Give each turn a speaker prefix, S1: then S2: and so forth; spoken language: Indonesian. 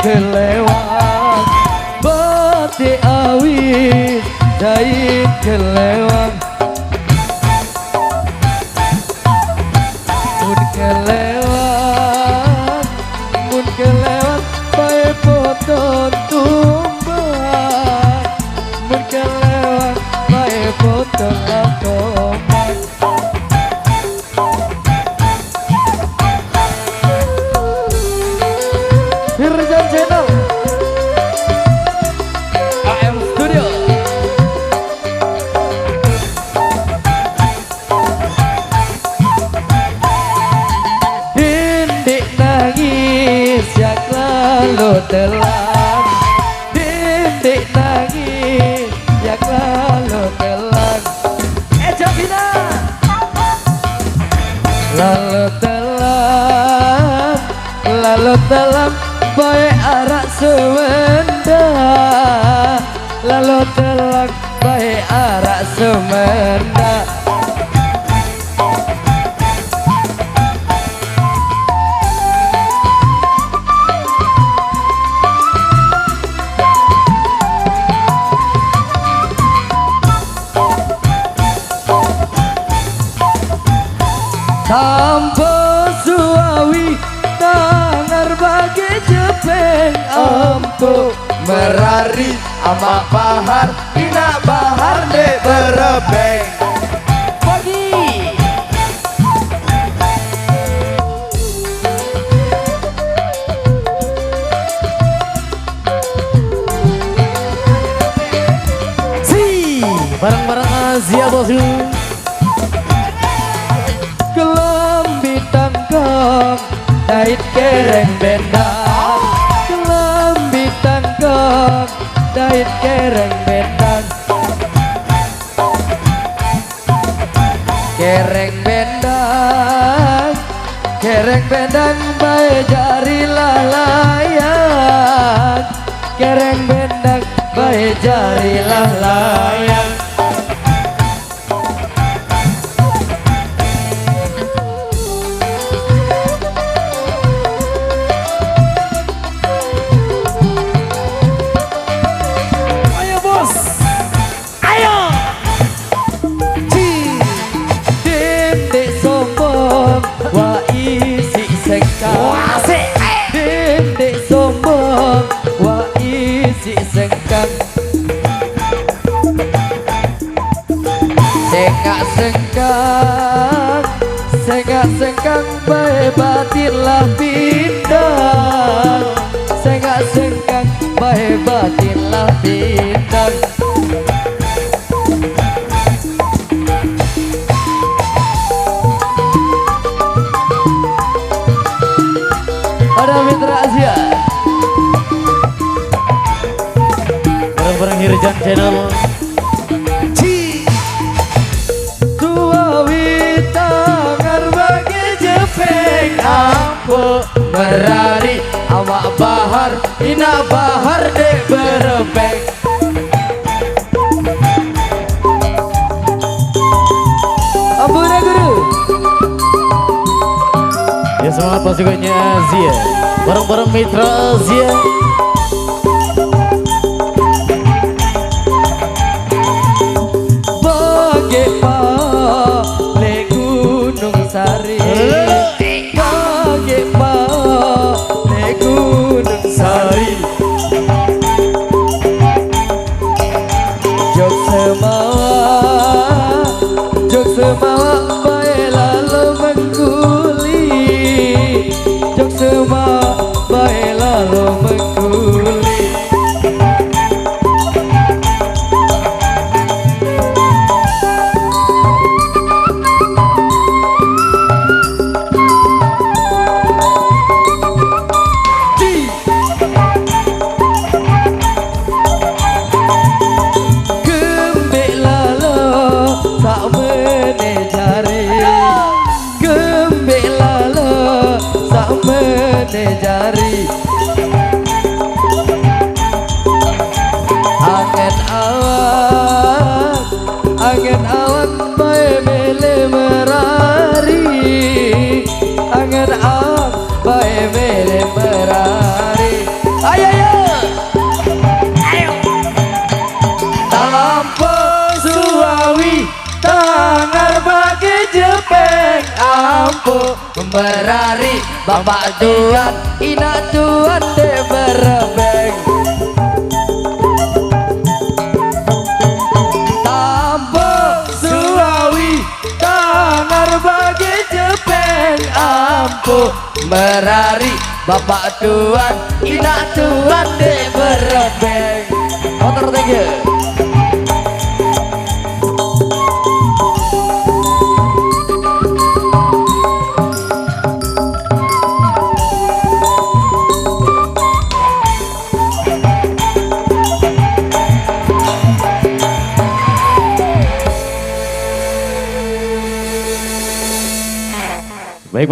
S1: kelewat bati awi dai kelewat mun kelewat bae foto tumbas mun kelewat bae foto lakoman Hirjan Channel AM Studio Dindik nangis yang lalu telan Dindik nangis yang lalu telan Jovina lalu telan bae arak semenda lalu telan bae arak semenda tanpa suawi tangar bagi jepeng ampuh merari ama bahar ina bahar de berebeng pagi si barang-barang Asia bosku kelambi tangkong dait kereng bendang kelambi tangkong dait kereng bendang kereng bendang bae jari lalayan kereng bendang bae jari lalayan Dendek sombong wa isi sengkang sengkang bae batin lah bintang sengkang bae batin lah bintang ada Mitra Asia bareng-bareng Hirjan Channel Tuawi tangan bagi jepeng ampuh merari awak bahar ina bahar de berebeng ampura guru ya semangat pasukannya Asia bareng-bareng Mitra Asia bagi pale Gunung Sari bagi pale Gunung Sari jok semawa bae lalu mengguli jok semawa bae lalu mengguli jari angin awan bae mele merari angin awan bae mele merari ayo
S2: ampuh berari bapak tuan ina tuan de berebeng tampo suawi tangar bagi cepeng ampuh berari bapak tuan ina tuan de berebeng motor thank you